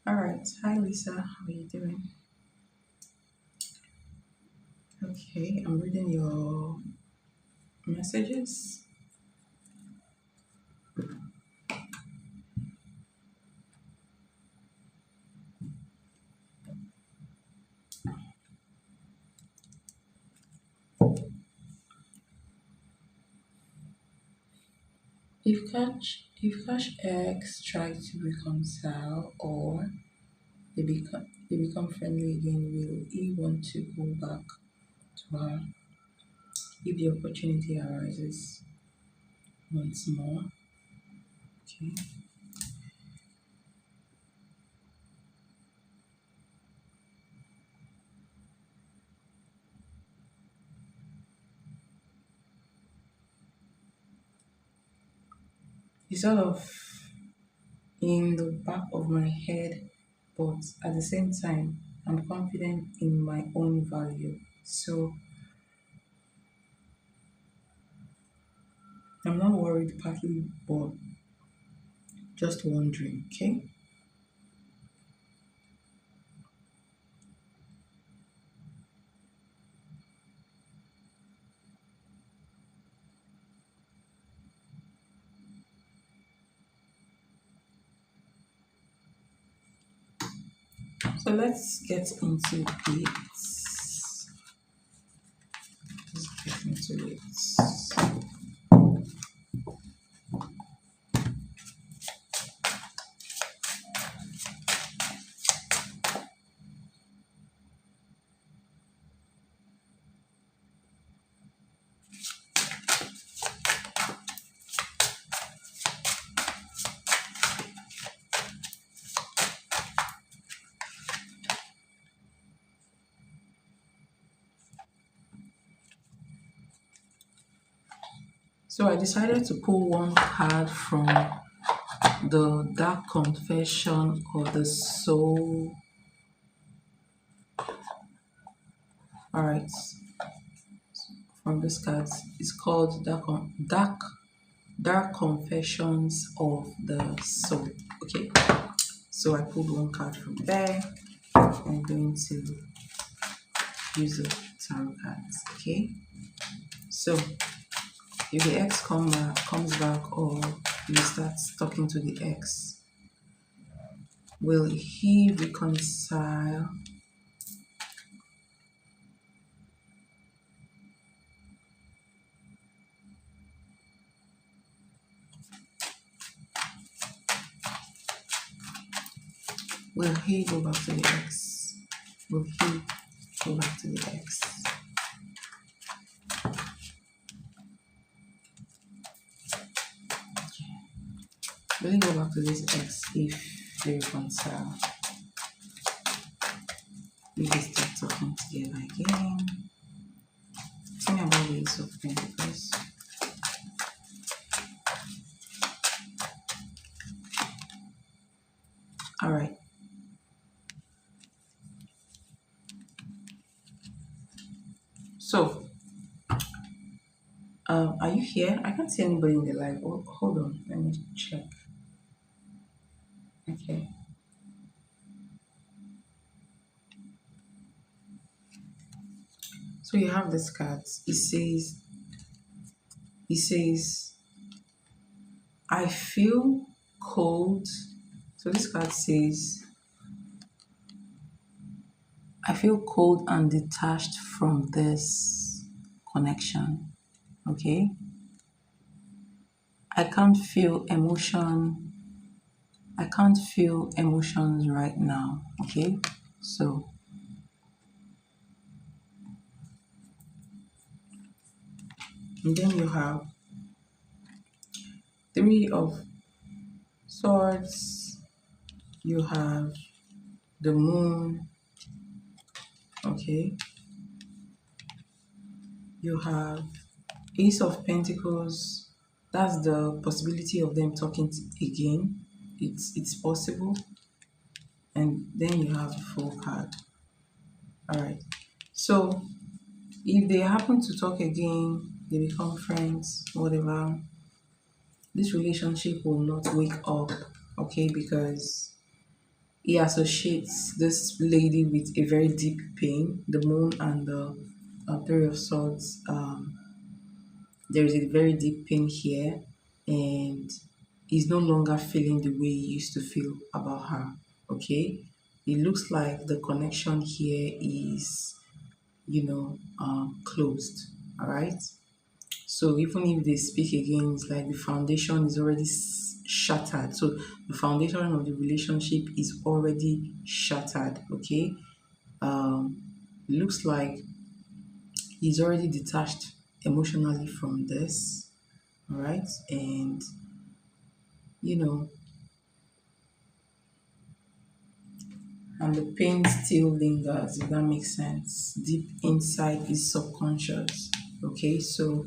All right. Hi, Lisa. How are you doing? Okay, I'm reading your messages. If Cash X try to reconcile or they become friendly again, will he want to go back to her if the opportunity arises once more? Okay. It's sort of in the back of my head, but at the same time, I'm confident in my own value. So I'm not worried partly, but just wondering, okay? So let's get into it. Let's get into it. So I decided to pull one card from the Dark Confession of the Soul. Alright, from this card. It's called Dark Confessions of the Soul. Okay, so I pulled one card from there. I'm going to use the tarot cards. Okay, so if the ex comes back, or you start talking to the ex, will he reconcile? Will he go back to the ex? Will he go back to the ex? Will he go back to this ex if they reconcile? If they start talking together again? Tell me about the Ace of Pentacles. Alright. So, are you here? I can't see anybody in the live. Oh, hold on. Let me check. Okay. So you have this card. It says, I feel cold. So this card says, I feel cold and detached from this connection. Okay. I can't feel emotion. I can't feel emotions right now. Okay. So and then you have Three of Swords. You have the Moon. Okay. You have Ace of Pentacles. That's the possibility of them talking again. It's possible. And then you have the Fool card. All right. So if they happen to talk again, they become friends, whatever, this relationship will not wake up, okay? Because he associates this lady with a very deep pain. The moon and the three of swords. There is a very deep pain here, and he's no longer feeling the way he used to feel about her. Okay, it looks like the connection here is, closed. All right. So even if they speak again, it's like the foundation is already shattered. So the foundation of the relationship is already shattered. Okay. Um, looks like he's already detached emotionally from this. All right. And, you know, and the pain still lingers, if that makes sense, deep inside his subconscious. Okay. So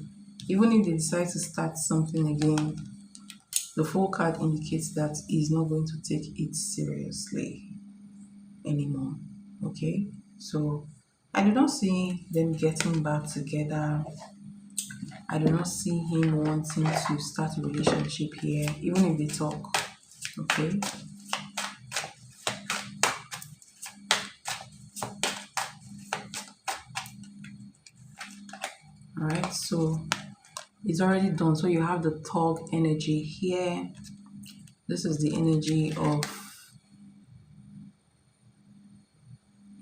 even if they decide to start something again, the full card indicates that he's not going to take it seriously anymore. Okay, so I do not see them getting back together. I do not see him wanting to start a relationship here, even if they talk. Okay, all right, so it's already done. So you have the thug energy here. This is the energy of,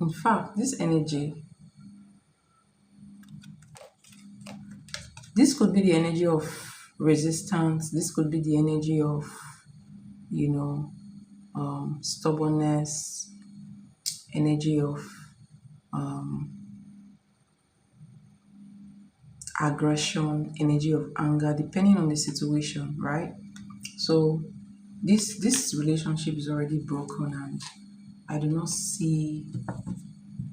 in fact, this energy, this could be the energy of resistance. This could be the energy of, you know, stubbornness, energy of um, aggression, energy of anger, depending on the situation, right? So this relationship is already broken, and I do not see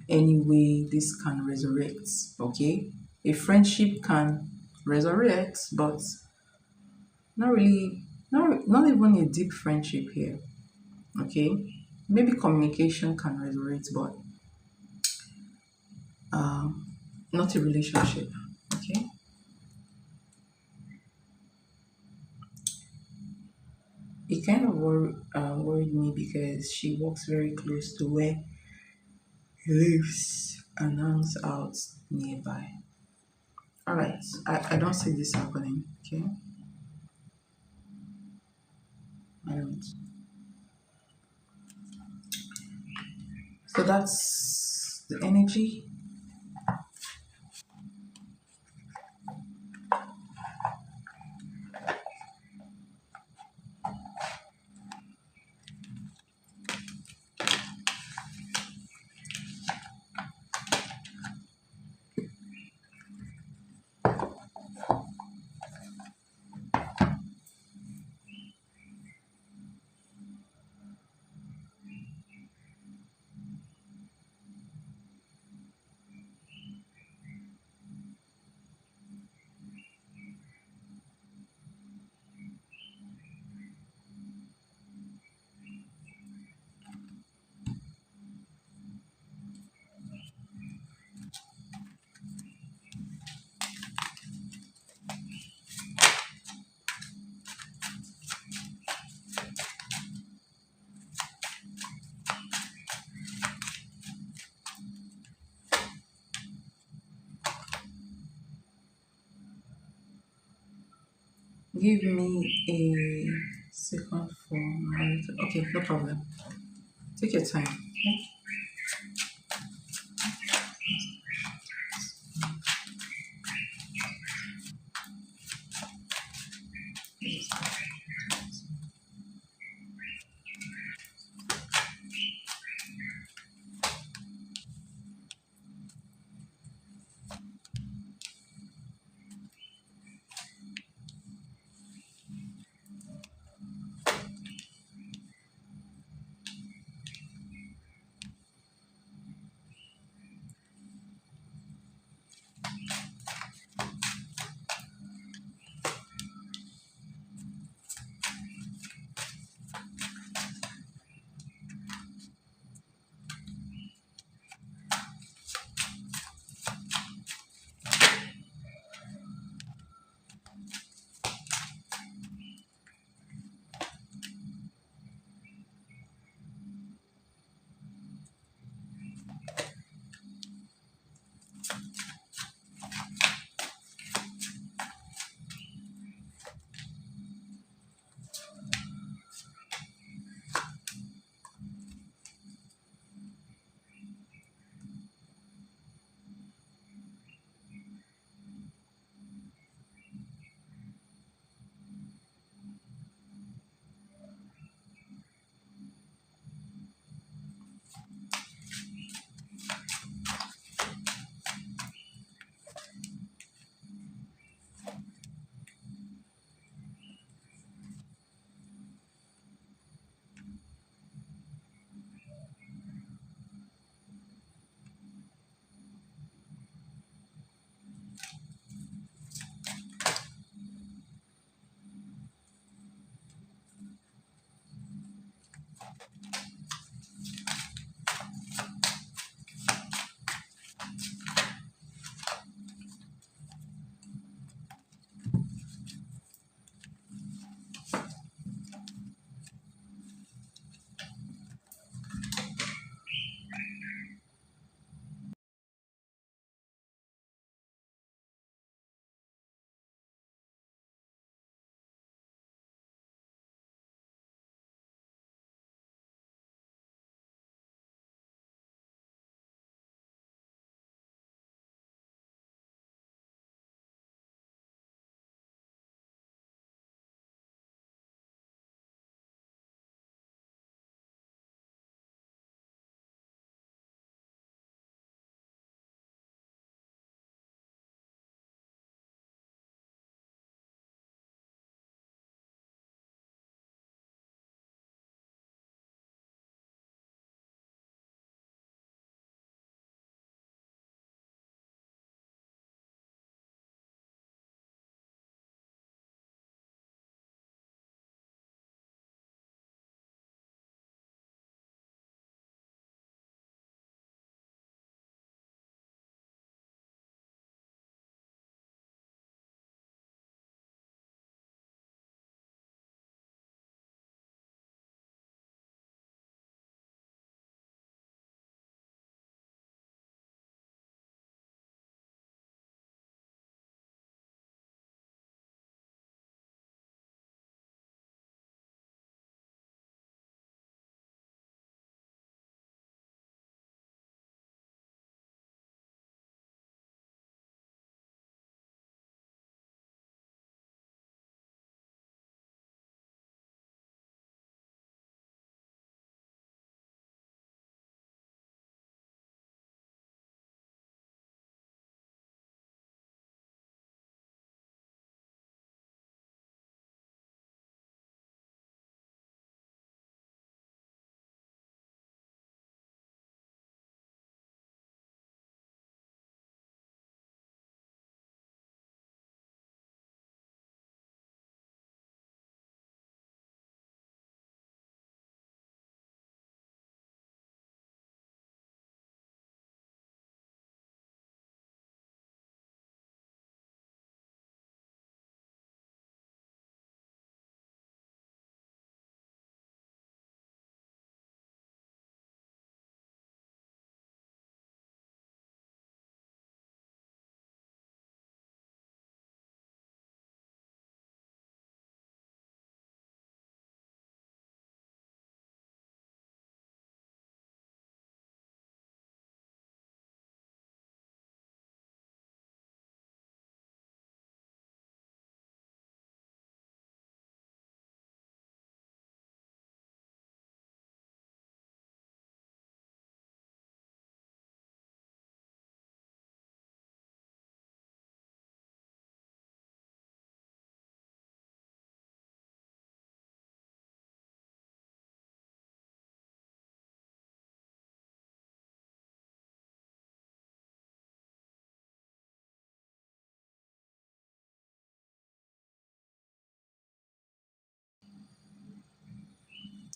any way this can resurrect. Okay, a friendship can resurrect, but not really, not even a deep friendship here. Okay, maybe communication can resurrect, but um, not a relationship. Okay, it kind of worried me because she walks very close to where he lives and hangs out nearby. All right, I don't see this happening. Okay, I don't. So that's the energy. Give me a second for my. Okay, no problem. Take your time.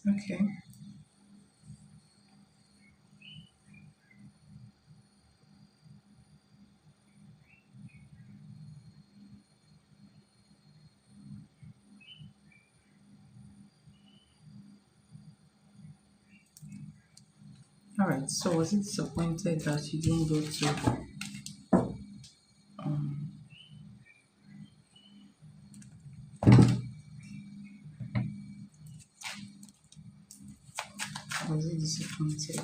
Okay. All right. So was it disappointed that you didn't go to um was it disappointed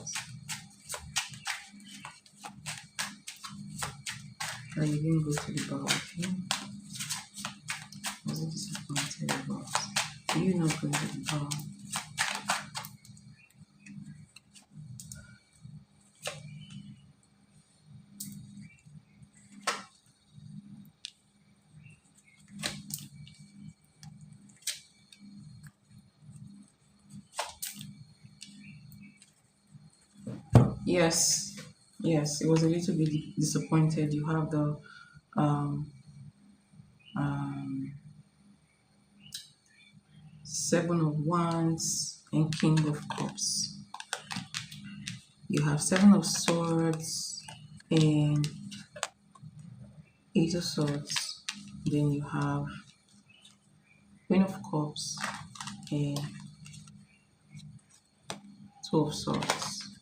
that you didn't go to the bar with him? Was it disappointed about you not going to the bar? Yes. Yes, it was a little bit disappointed. You have the um um Seven of Wands and King of Cups. You have Seven of Swords and Eight of Swords. Then you have Queen of Cups and Two of Swords.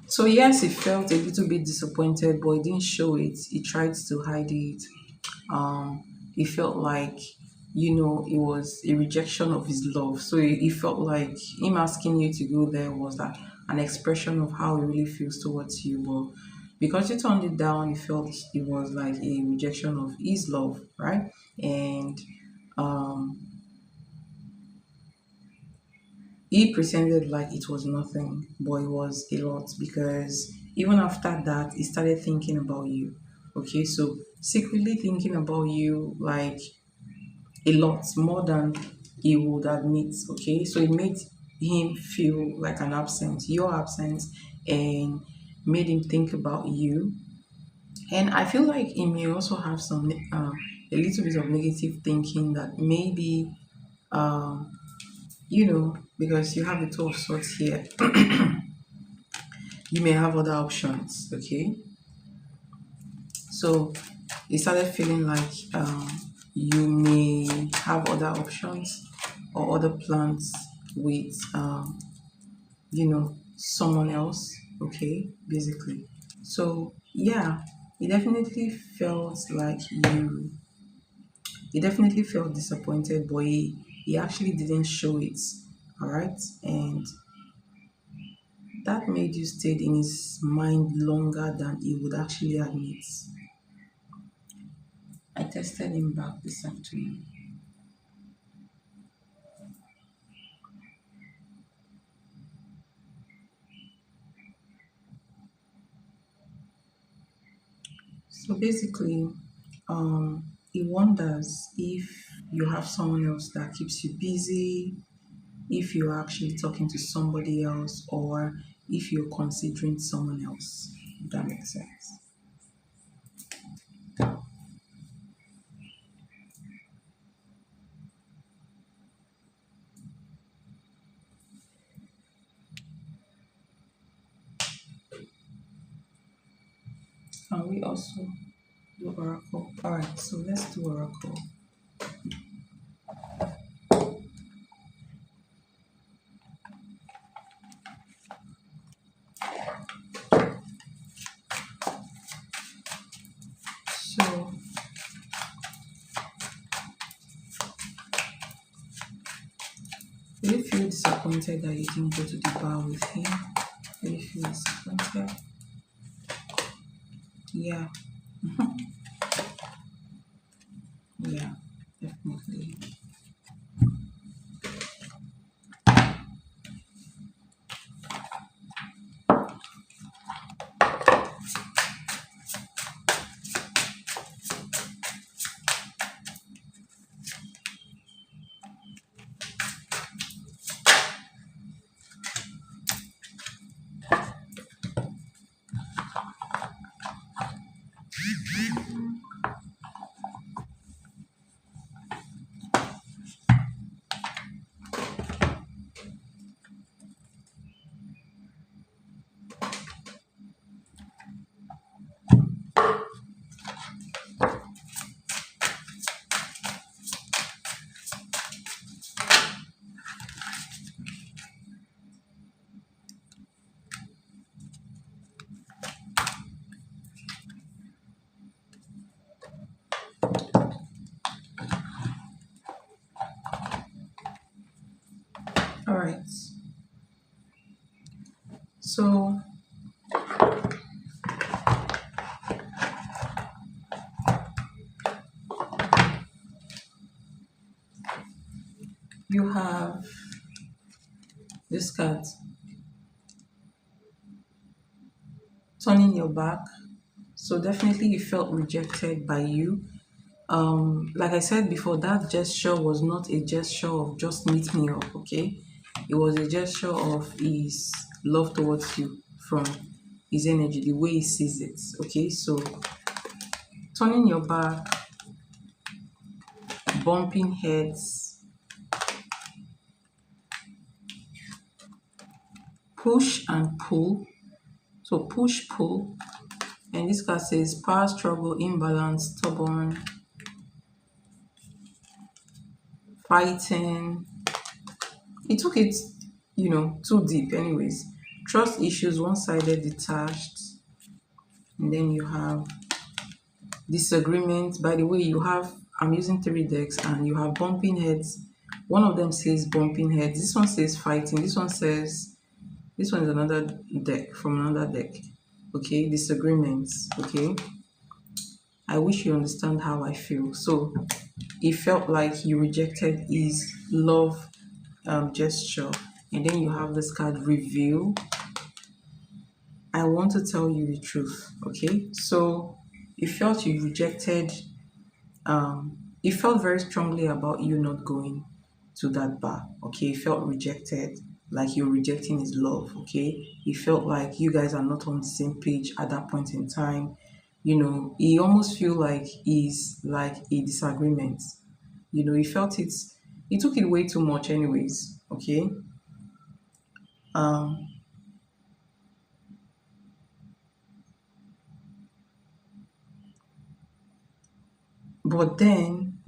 So yes, he felt a little bit disappointed, but he didn't show it. He tried to hide it. He felt like, it was a rejection of his love. So he felt like him asking you to go there was like an expression of how he really feels towards you. But because you turned it down, he felt it was like a rejection of his love, right? And um, he pretended like it was nothing, but it was a lot because even after that, he started thinking about you. Okay, so secretly thinking about you, like a lot more than he would admit. Okay, so it made him feel like an absence, your absence, and made him think about you. And I feel like he may also have a little bit of negative thinking that maybe, um, because you have the Two of Swords here, you may have other options. Okay, so he started feeling like you may have other options or other plans with someone else. Okay, basically. So yeah, he definitely felt like you he definitely felt disappointed, but he actually didn't show it. All right, and that made you stay in his mind longer than he would actually admit. I tested him back this afternoon. So basically, he wonders if you have someone else that keeps you busy, if you're actually talking to somebody else, or if you're considering someone else. If that makes sense. Can we also do Oracle? Alright, so let's do Oracle. So do you feel disappointed that you didn't go to the bar with him? Do you feel disappointed? Yeah, yeah, definitely. So you have this card, turning your back. So definitely you felt rejected by you. Like I said before, that gesture was not a gesture of just meet me up, okay? It was a gesture of his love towards you from his energy, the way he sees it, okay? So turning your back, bumping heads, push and pull. So push, pull. And this card says power struggle, imbalance, stubborn, fighting. It took it, too deep anyways. Trust issues, one-sided, detached. And then you have disagreement. By the way, I'm using 3 decks and you have bumping heads. One of them says bumping heads. This one says fighting. This one is another deck from another deck. Okay, disagreements. Okay, I wish you understand how I feel. So it felt like you rejected his love gesture. And then you have this card reveal. I want to tell you the truth. Okay, so it felt you rejected. He felt very strongly about you not going to that bar. Okay, he felt rejected, like you're rejecting his love. Okay, he felt like you guys are not on the same page at that point in time. He almost feel like he's like a disagreement. He felt he took it way too much anyways. Okay. um but then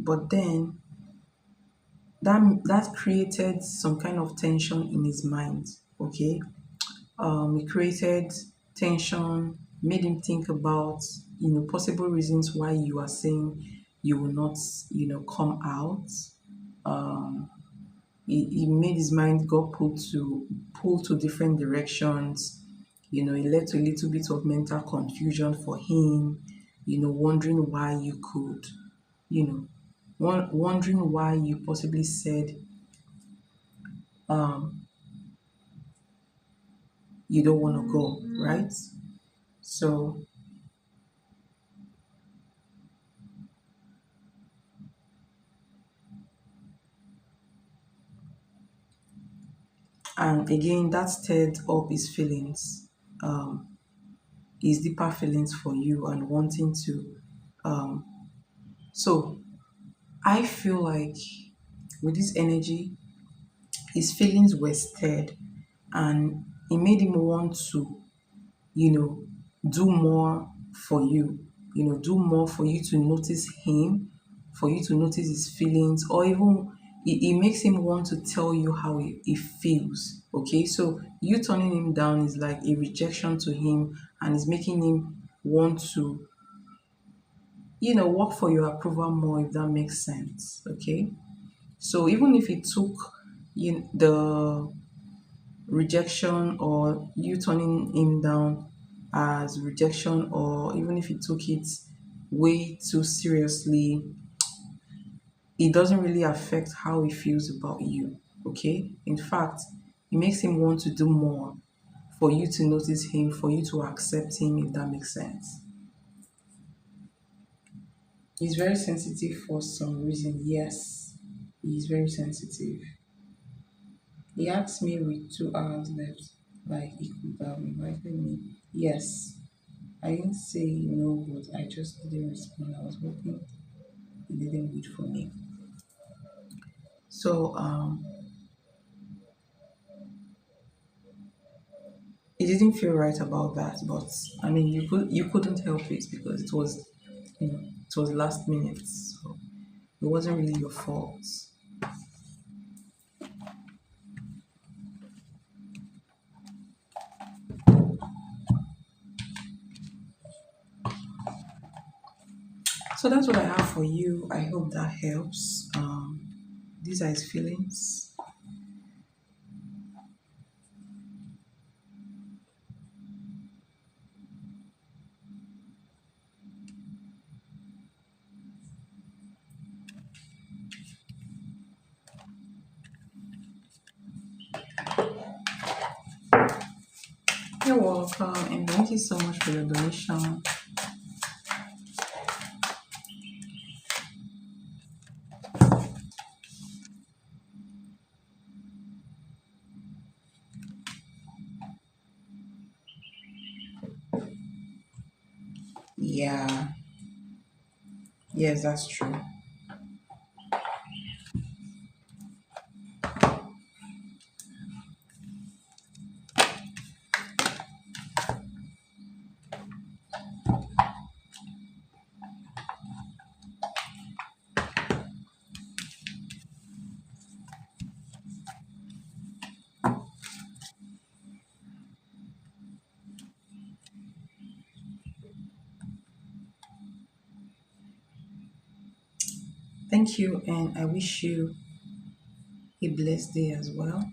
that created some kind of tension in his mind. Okay. It created tension, made him think about possible reasons why you are saying you will not come out. He made his mind got pull to different directions. It led to a little bit of mental confusion for him. Wondering why you could, you know wondering why you possibly said um you don't want to go, right? So, and again, that stirred up his feelings, um, his deeper feelings for you and wanting to. Um, so, I feel like with this energy, his feelings were stirred and it made him want to, you know, do more for you, do more for you to notice him, for you to notice his feelings, or even it makes him want to tell you how he feels. Okay, so you turning him down is like a rejection to him and is making him want to, work for your approval more, if that makes sense. Okay, so even if it took the rejection or you turning him down as rejection, or even if he took it way too seriously, it doesn't really affect how he feels about you. Okay, in fact, it makes him want to do more for you to notice him, for you to accept him, if that makes sense. He's very sensitive for some reason. Yes, he's very sensitive. He asked me with 2 hours left, like he could have invited me. Yes, I didn't say no, but I just didn't respond. I was hoping he didn't wait for me. So it didn't feel right about that, but I mean you couldn't help it because it was last minute, so it wasn't really your fault. So that's what I have for you. I hope that helps. These are his feelings. You're welcome, and thank you so much for your donation. Yeah, yes, that's true. Thank you, and I wish you a blessed day as well.